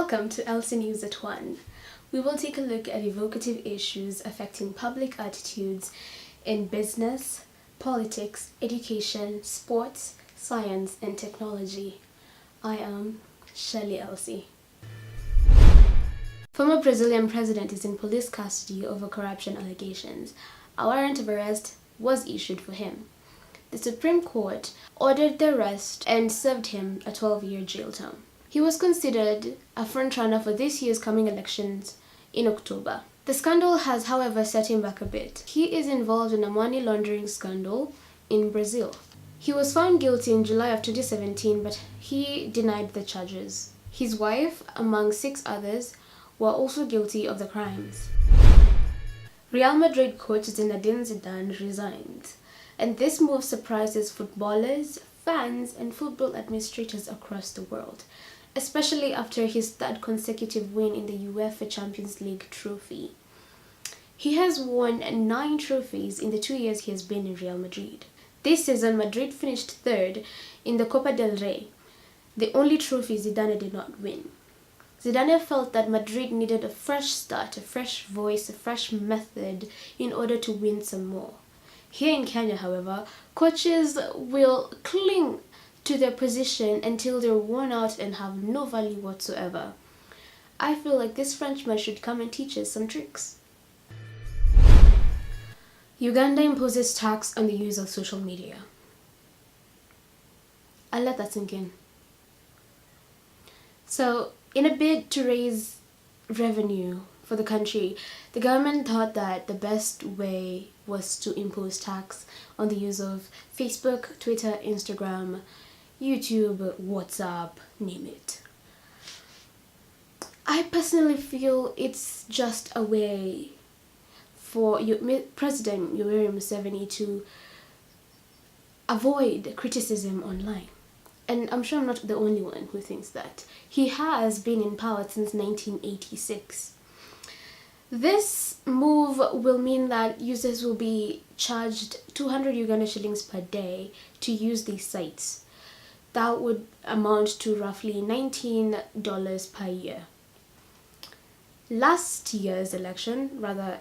Welcome to ElsieNews at 1. We will take a look at evocative issues affecting public attitudes in business, politics, education, sports, science, and technology. I am Shirley Elsie. Former Brazilian president is in police custody over corruption allegations. A warrant of arrest was issued for him. The Supreme Court ordered the arrest and served him a 12-year jail term. He was considered a frontrunner for this year's coming elections in October. The scandal has, however, set him back a bit. He is involved in a money laundering scandal in Brazil. He was found guilty in July of 2017, but he denied the charges. His wife, among 6 others, were also guilty of the crimes. Real Madrid coach Zinedine Zidane resigned, and this move surprises footballers, fans, and football administrators across the world, especially after his 3rd consecutive win in the UEFA Champions League trophy. He has won 9 trophies in the 2 years he has been in Real Madrid. This season, Madrid finished 3rd in the Copa del Rey, the only trophy Zidane did not win. Zidane felt that Madrid needed a fresh start, a fresh voice, a fresh method in order to win some more. Here in Kenya, however, coaches will cling to their position until they're worn out and have no value whatsoever. I feel like this Frenchman should come and teach us some tricks. Uganda imposes tax on the use of social media. I'll let that sink in. So, in a bid to raise revenue for the country, the government thought that the best way was to impose tax on the use of Facebook, Twitter, Instagram, YouTube, WhatsApp, name it. I personally feel it's just a way for President Yoweri Museveni to avoid criticism online. And I'm sure I'm not the only one who thinks that. He has been in power since 1986. This move will mean that users will be charged 200 Uganda shillings per day to use these sites. That would amount to roughly $19 per year. Last year's election, rather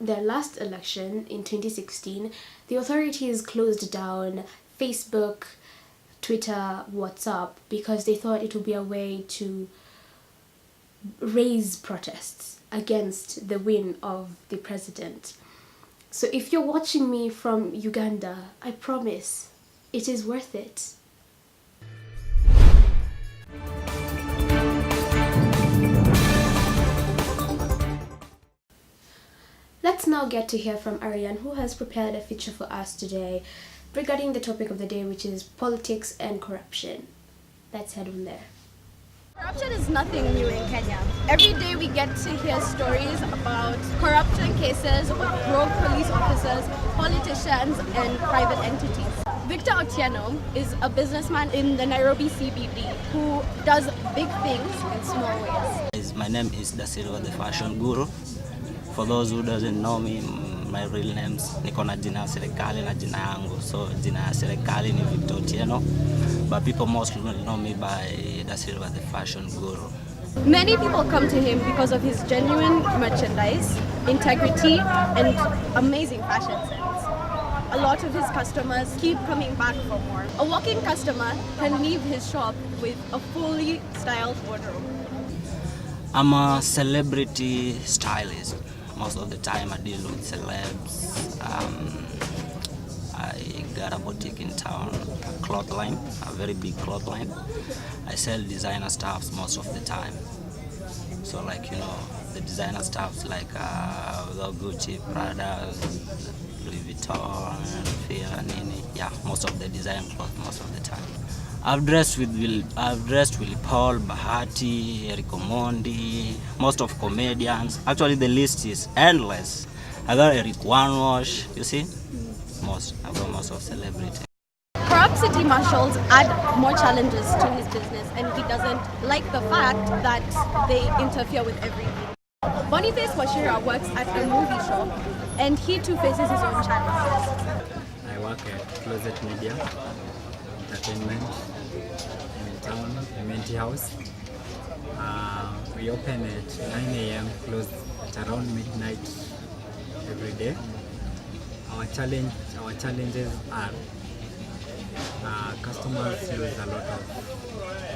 their last election in 2016, the authorities closed down Facebook, Twitter, WhatsApp because they thought it would be a way to raise protests against the win of the president. So if you're watching me from Uganda, I promise it is worth it. Let's now get to hear from Ariane, who has prepared a feature for us today regarding the topic of the day, which is politics and corruption. Let's head on there. Corruption is nothing new in Kenya. Every day we get to hear stories about corruption cases with rogue police officers, politicians, and private entities. Victor Otieno is a businessman in the Nairobi CBD who does big things in small ways. My name is Da Silva, the fashion guru. For those who doesn't know me, my real name's Nikon na jina ya serikali na jina yangu. So jina ya serikali ni Victor Otieno, but people mostly know me by Da Silva, the fashion guru. Many people come to him because of his genuine merchandise, integrity, and amazing fashion sense. A lot of his customers keep coming back for more. A walking customer can leave his shop with a fully styled wardrobe. I'm a celebrity stylist. Most of the time I deal with celebs. I got a boutique in town, a cloth line, a very big cloth line. I sell designer stuffs most of the time. So like, you know, the designer stuffs like Gucci, Prada, Louis Vuitton, Fila, Nini. Yeah, most of the design clothes most of the time. I've dressed Willie Paul, Bahati, Erico Mondi, most of comedians. Actually, the list is endless. I got Eric Wash, you see? I've got most of celebrities. Corrupt city marshals add more challenges to his business, and he doesn't like the fact that they interfere with everything. Boniface Washira works at a movie shop, and he too faces his own challenges. I work at Closet Media, Entertainment, in town, a Menti House. We open at 9 a.m., close at around midnight every day. Our challenges are customers lose a lot of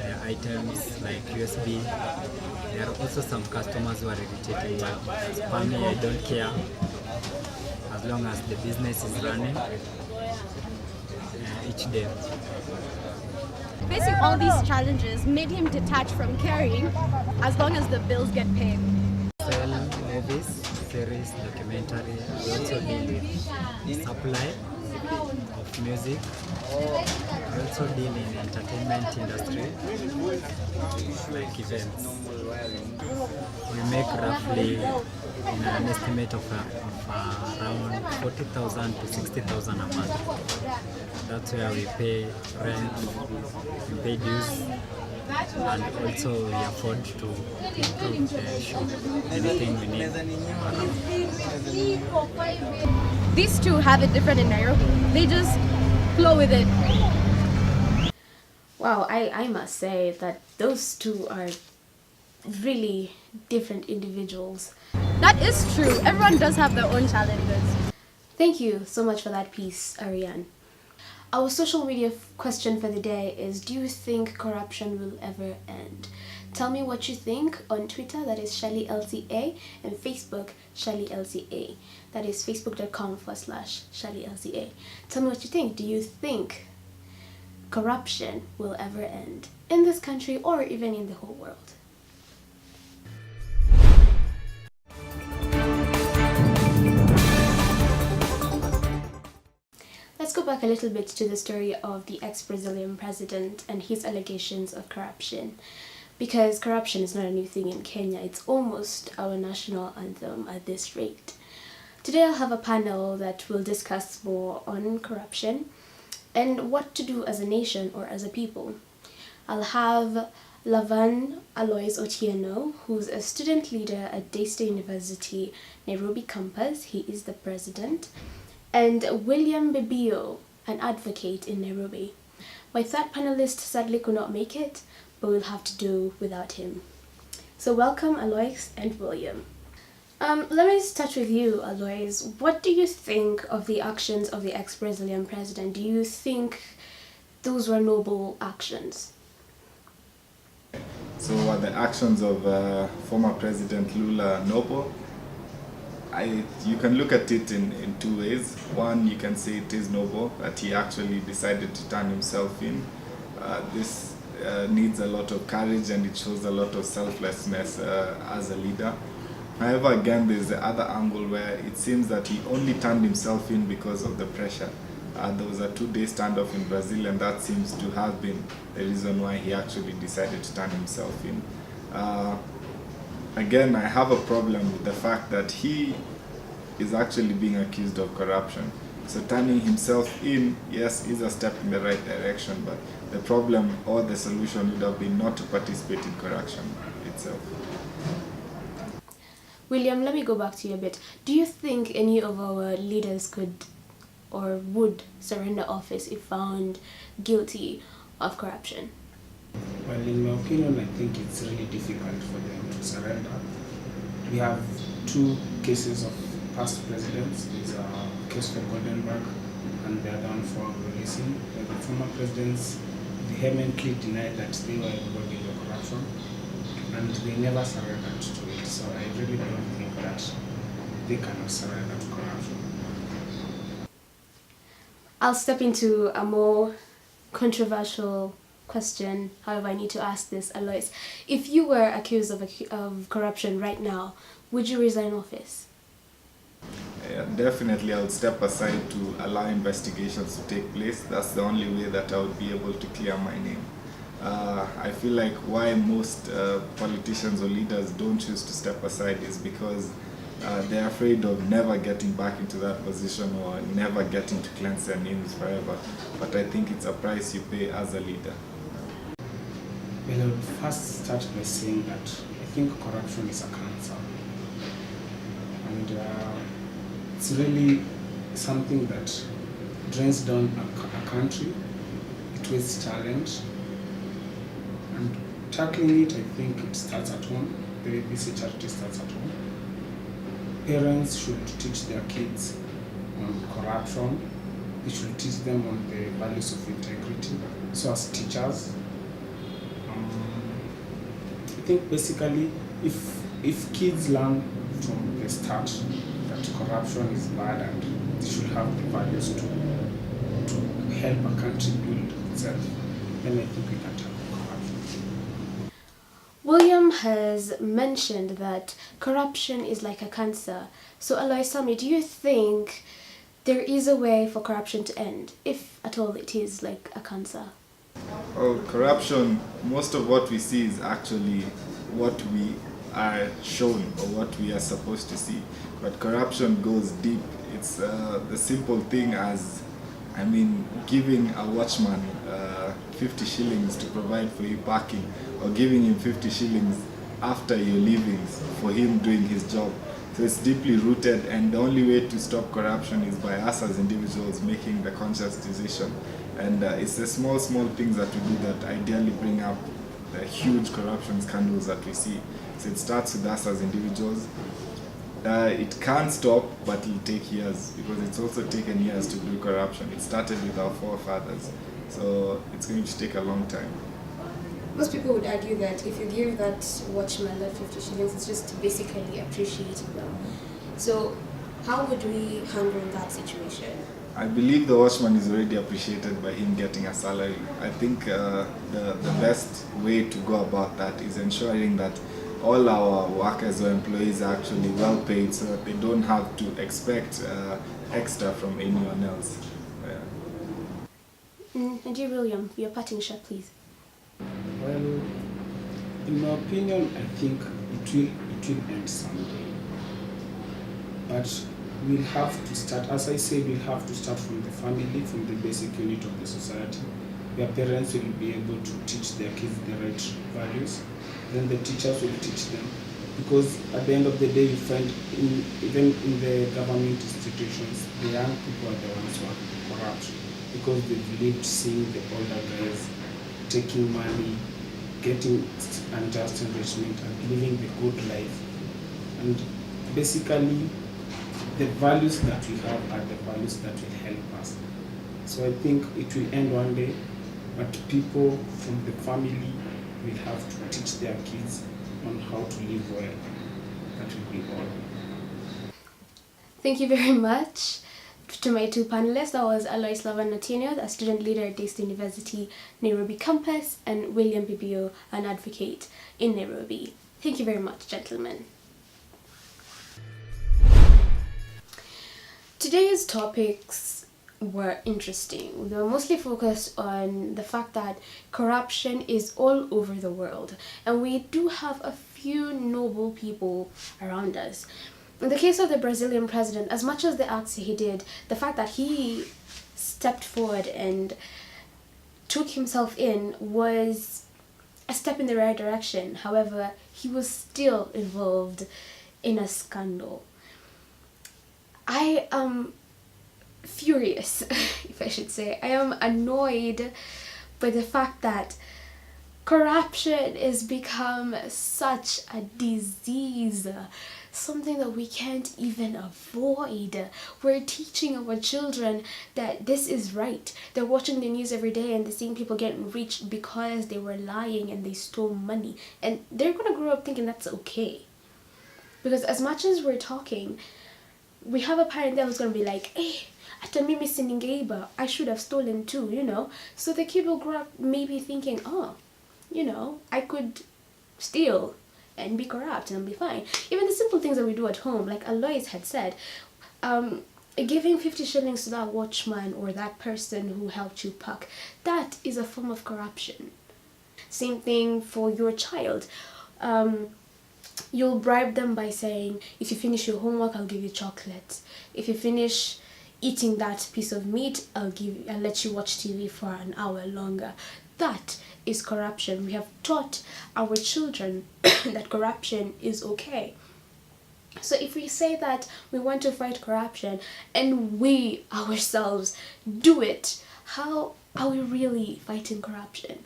their items like USB. There are also some customers who are irritating, but as per me, I don't care as long as the business is running each day. Facing all these challenges made him detach from caring as long as the bills get paid. Sell movies, series, documentary. We also deal with supply of music. We also deal in entertainment industry, like events. We make roughly in an estimate of around 40,000 to 60,000 a month. That's where we pay rent, we pay dues, and also we afford to improve the shop. Anything we need around. These two have it different in Nairobi. They just flow with it. Wow, I must say that those two are really different individuals. That is true. Everyone does have their own challenges. Thank you so much for that piece, Ariane. Our social media question for the day is, do you think corruption will ever end? Tell me what you think on Twitter, that is Shirley Elsie A, and Facebook, Shirley Elsie A. That is facebook.com/Shirley Elsie A. Tell me what you think. Do you think corruption will ever end in this country or even in the whole world? Let's go back a little bit to the story of the ex-Brazilian president and his allegations of corruption. Because corruption is not a new thing in Kenya, it's almost our national anthem at this rate. Today I'll have a panel that will discuss more on corruption and what to do as a nation or as a people. I'll have Lavan Alois Otieno, who's a student leader at Daystar University, Nairobi campus. He is the president. And William Bibio, an advocate in Nairobi. My third panelist sadly could not make it, but we'll have to do without him. So welcome Alois and William. Let me start with you, Alois. What do you think of the actions of the ex-Brazilian president? Do you think those were noble actions? So are the actions of former President Lula noble? You can look at it in two ways. One, you can say it is noble, that he actually decided to turn himself in. This needs a lot of courage and it shows a lot of selflessness as a leader. However, again, there's the other angle where it seems that he only turned himself in because of the pressure. There was a 2-day standoff in Brazil and that seems to have been the reason why he actually decided to turn himself in. Again, I have a problem with the fact that he is actually being accused of corruption. So turning himself in, yes, is a step in the right direction, but the problem or the solution would have been not to participate in corruption itself. William, let me go back to you a bit. Do you think any of our leaders could or would surrender office if found guilty of corruption? Well, in my opinion, I think it's really difficult for them to surrender. We have 2 cases of past presidents. There's a case for Goldenberg and the other one for releasing. The former presidents vehemently denied that they were involved in the corruption and they never surrendered to it. So I really don't think that they cannot surrender to corruption. I'll step into a more controversial question. However, I need to ask this, Alois. If you were accused of corruption right now, would you resign office? Yeah, definitely I would step aside to allow investigations to take place. That's the only way that I would be able to clear my name. I feel like why most politicians or leaders don't choose to step aside is because they're afraid of never getting back into that position or never getting to cleanse their names forever. But I think it's a price you pay as a leader. Well, I would first start by saying that I think corruption is a cancer. And it's really something that drains down a country, it wastes talent, and tackling it, I think it starts at home. The ABC charity starts at home. Parents should teach their kids on corruption. They should teach them on the values of integrity. So as teachers, I think basically if kids learn from the start that corruption is bad and they should have the values to help a country build itself, then I think we can tackle corruption. William has mentioned that corruption is like a cancer. So Alois, tell me, do you think there is a way for corruption to end, if at all it is like a cancer? Oh, corruption, most of what we see is actually what we are shown or what we are supposed to see. But corruption goes deep. It's the simple thing as, giving a watchman 50 shillings to provide for you parking, or giving him 50 shillings after your leavings for him doing his job. So it's deeply rooted, and the only way to stop corruption is by us as individuals making the conscious decision. And it's the small things that we do that ideally bring up the huge corruption scandals that we see. So it starts with us as individuals. It can't stop, but it'll take years, because it's also taken years to do corruption. It started with our forefathers, so it's going to take a long time. Most people would argue that if you give that watchman that 50 shillings, it's just basically appreciating them. So how would we handle that situation? I believe the watchman is already appreciated by him getting a salary. I think the best way to go about that is ensuring that all our workers or employees are actually well paid, so that they don't have to expect extra from anyone else. And you, William, your parting shot, please. Well, in my opinion, I think it will end someday. But we'll have to start, as I say, we'll have to start from the family, from the basic unit of the society, where parents will be able to teach their kids the right values. Then the teachers will teach them. Because at the end of the day, you find, even in the government institutions, the young people are the ones who are corrupt, because they've lived seeing the older guys taking money, getting unjust enrichment, and living the good life. And basically, the values that we have are the values that will help us. So I think it will end one day, but people from the family will have to teach their kids on how to live well. That will be all. Thank you very much to my two panelists. That was Alois Lavanatino, a student leader at Daystar University Nairobi campus, and William Bibio, an advocate in Nairobi. Thank you very much, gentlemen. Today's topics were interesting. They were mostly focused on the fact that corruption is all over the world, and we do have a few noble people around us. In the case of the Brazilian president, as much as the acts he did, the fact that he stepped forward and took himself in was a step in the right direction. However, he was still involved in a scandal. I am furious, if I should say. I am annoyed by the fact that corruption has become such a disease, something that we can't even avoid. We're teaching our children that this is right. They're watching the news every day and they're seeing people getting rich because they were lying and they stole money. And they're going to grow up thinking that's okay. Because as much as we're talking, we have a parent there who's going to be like, hey, after me missing Ngeiba, I should have stolen too, you know. So the kid will grow up maybe thinking, oh, you know, I could steal and be corrupt and be fine. Even the simple things that we do at home, like Alois had said, giving 50 shillings to that watchman or that person who helped you pack, that is a form of corruption. Same thing for your child. You'll bribe them by saying, if you finish your homework, I'll give you chocolate. If you finish eating that piece of meat, I'll let you watch TV for an hour longer. That is corruption. We have taught our children that corruption is okay. So if we say that we want to fight corruption and we ourselves do it, how are we really fighting corruption?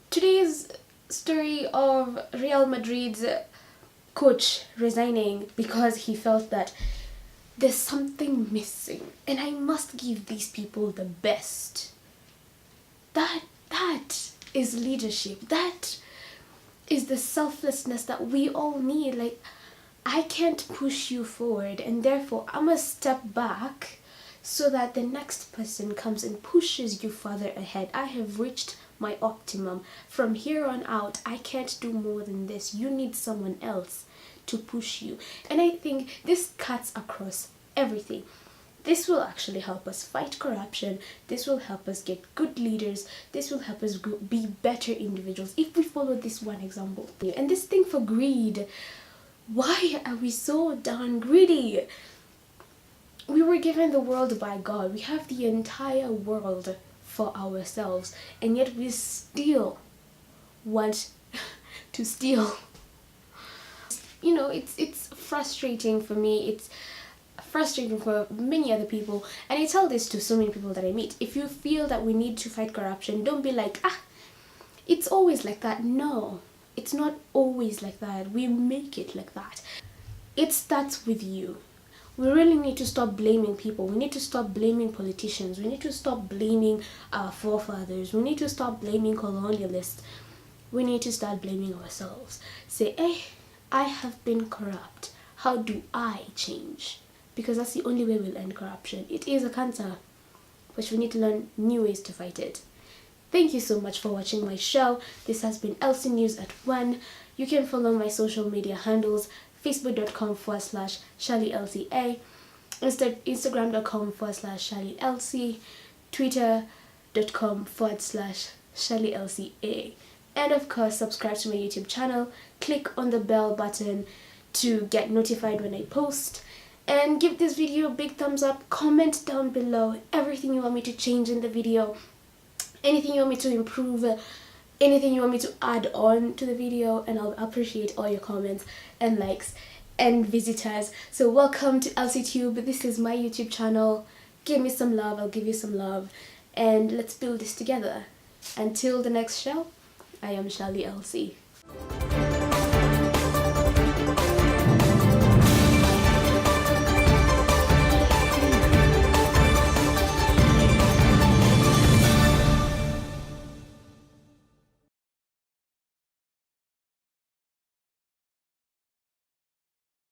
Today's story of Real Madrid's coach resigning because he felt that there's something missing and I must give these people the best. That is leadership. That is the selflessness that we all need. Like, I can't push you forward and therefore I must step back so that the next person comes and pushes you further ahead. I have reached my optimum. From here on out, I can't do more than this. You need someone else to push you. And I think this cuts across everything. This will actually help us fight corruption. This will help us get good leaders. This will help us be better individuals if we follow this one example. And this thing for greed, why are we so darn greedy? We were given the world by God. We have the entire world for ourselves, and yet we still want to steal. You know, it's frustrating for me. It's frustrating for many other people, and I tell this to so many people that I meet. If you feel that we need to fight corruption, don't be like, it's always like that. No, it's not always like that. We make it like that. It starts with you. We really need to stop blaming people. We need to stop blaming politicians. We need to stop blaming our forefathers. We need to stop blaming colonialists. We need to start blaming ourselves. Say, hey, I have been corrupt. How do I change? Because that's the only way we'll end corruption. It is a cancer, but we need to learn new ways to fight it. Thank you so much for watching my show. This has been Elsie News at 1. You can follow my social media handles, facebook.com/Shirley Elsie, Instagram.com/Shirley Elsie, Twitter.com/Shirley Elsie. And of course, subscribe to my YouTube channel. Click on the bell button to get notified when I post. And give this video a big thumbs up. Comment down below everything you want me to change in the video. Anything you want me to improve. Anything you want me to add on to the video. And I'll appreciate all your comments and likes and visitors. So welcome to ElsieTube. This is my YouTube channel. Give me some love. I'll give you some love. And let's build this together. Until the next show, I am Shirley Elsie.